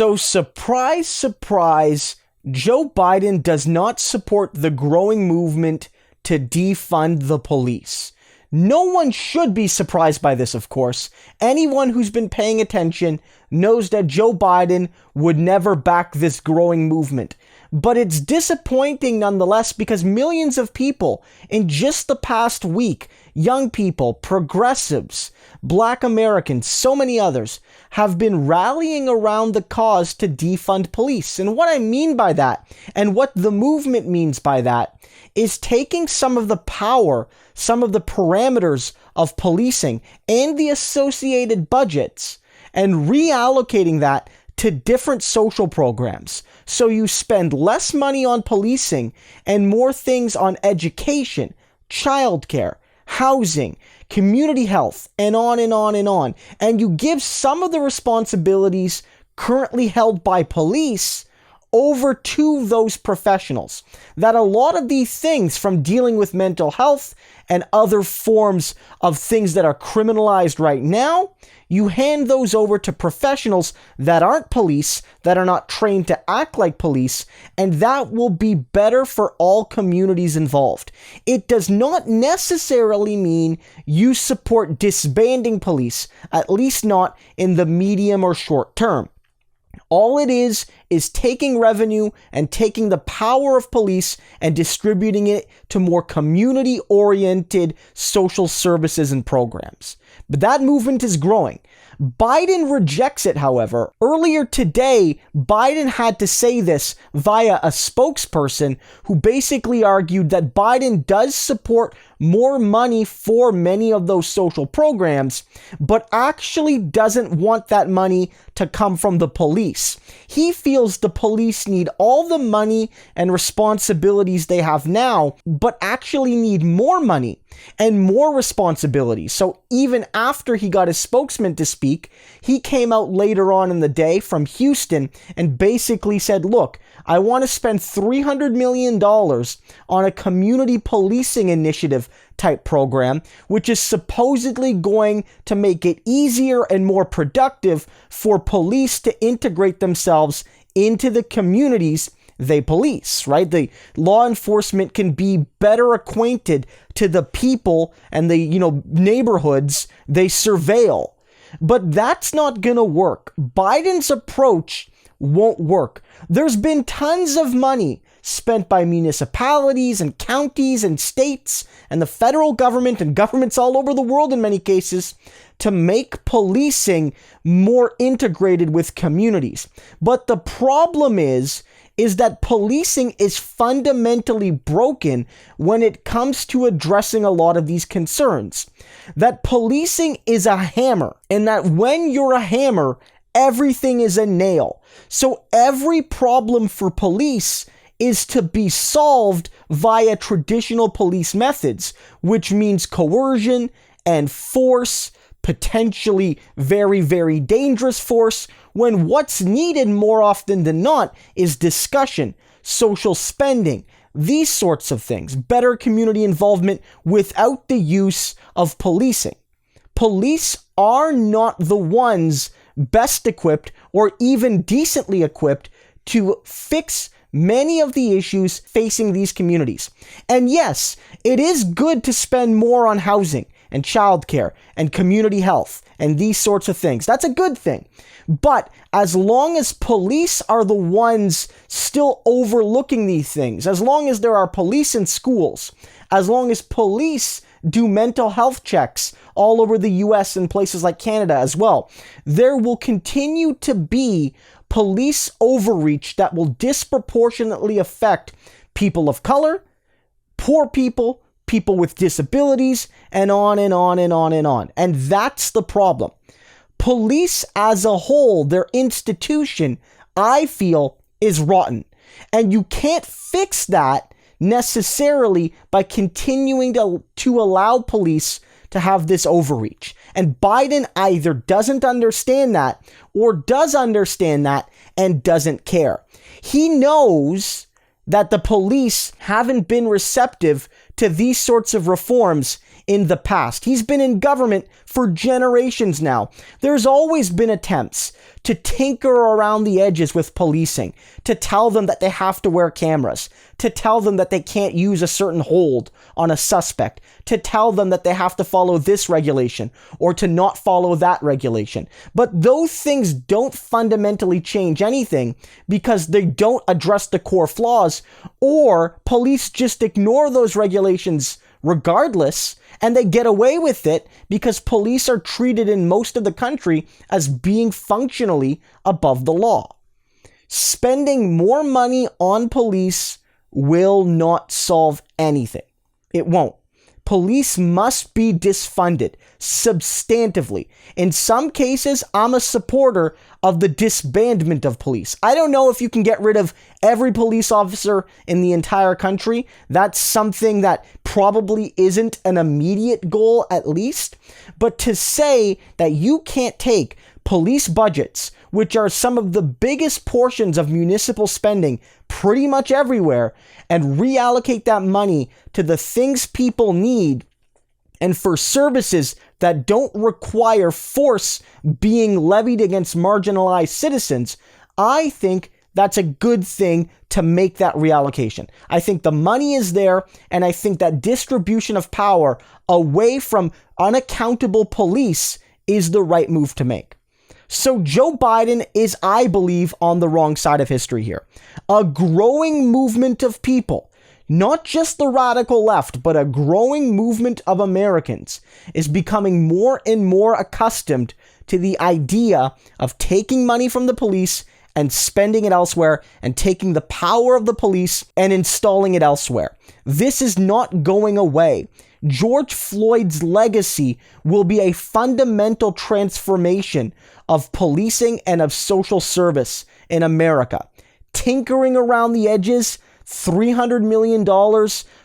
So surprise, surprise, Joe Biden does not support the growing movement to defund the police. No one should be surprised by this, of course. Anyone who's been paying attention knows that Joe Biden would never back this growing movement. But it's disappointing nonetheless because millions of people in just the past week, young people, progressives, Black Americans, so many others, have been rallying around the cause to defund police. And what I mean by that, and what the movement means by that, is taking some of the power, some of the parameters of policing and the associated budgets and reallocating that to different social programs. So you spend less money on policing and more things on education, childcare, housing, community health, and on and on and on. And you give some of the responsibilities currently held by police over to those professionals. That a lot of these things, from dealing with mental health and other forms of things that are criminalized right now, you hand those over to professionals that aren't police, that are not trained to act like police, and that will be better for all communities involved. It does not necessarily mean you support disbanding police, at least not in the medium or short term. All it is taking revenue and taking the power of police and distributing it to more community-oriented social services and programs. But that movement is growing. Biden rejects it, however. Earlier today, Biden had to say this via a spokesperson who basically argued that Biden does support more money for many of those social programs, but actually doesn't want that money to come from the police. He feels the police need all the money and responsibilities they have now, but actually need more money and more responsibilities. So even after he got his spokesman to speak, he came out later on in the day from Houston and basically said, look, I want to spend $300 million on a community policing initiative type program, which is supposedly going to make it easier and more productive for police to integrate themselves into the communities they police, right? The law enforcement can be better acquainted to the people and the, neighborhoods they surveil. But that's not going to work. Biden's approach won't work. There's been tons of money spent by municipalities and counties and states and the federal government and governments all over the world in many cases to make policing more integrated with communities. But the problem is that policing is fundamentally broken when it comes to addressing a lot of these concerns. That policing is a hammer, and that when you're a hammer, everything is a nail. So every problem for police is to be solved via traditional police methods, which means coercion and force, potentially very, very dangerous force, when what's needed more often than not is discussion, social spending, these sorts of things, better community involvement without the use of policing. Police are not the ones best equipped or even decently equipped to fix many of the issues facing these communities. And yes, it is good to spend more on housing and childcare and community health and these sorts of things. That's a good thing. But as long as police are the ones still overlooking these things, as long as there are police in schools, as long as police do mental health checks all over the US and places like Canada as well, there will continue to be police overreach that will disproportionately affect people of color, poor people, people with disabilities, and on and on and on and on. And that's the problem. Police as a whole, their institution, I feel, is rotten. And you can't fix that necessarily by continuing to allow police to have this overreach. And Biden either doesn't understand that or does understand that and doesn't care. He knows that the police haven't been receptive to these sorts of reforms in the past. He's been in government for generations now. There's always been attempts to tinker around the edges with policing, to tell them that they have to wear cameras, to tell them that they can't use a certain hold on a suspect, to tell them that they have to follow this regulation or to not follow that regulation. But those things don't fundamentally change anything because they don't address the core flaws, or police just ignore those regulations regardless, and they get away with it because police are treated in most of the country as being functionally above the law. Spending more money on police will not solve anything. It won't. Police must be disfunded substantively. In some cases, I'm a supporter of the disbandment of police. I don't know if you can get rid of every police officer in the entire country. That's something that probably isn't an immediate goal, at least. But to say that you can't take police budgets, which are some of the biggest portions of municipal spending pretty much everywhere, and reallocate that money to the things people need and for services that don't require force being levied against marginalized citizens, I think that's a good thing to make that reallocation. I think the money is there, and I think that distribution of power away from unaccountable police is the right move to make. So Joe Biden is, I believe, on the wrong side of history here. A growing movement of people, not just the radical left, but a growing movement of Americans is becoming more and more accustomed to the idea of taking money from the police and spending it elsewhere, and taking the power of the police and installing it elsewhere. This is not going away. George Floyd's legacy will be a fundamental transformation of policing and of social service in America. Tinkering around the edges, $300 million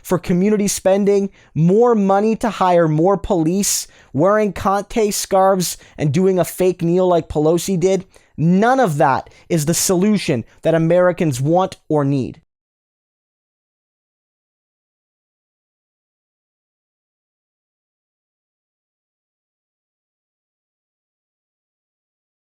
for community spending, more money to hire more police, wearing Conte scarves and doing a fake kneel like Pelosi did. None of that is the solution that Americans want or need.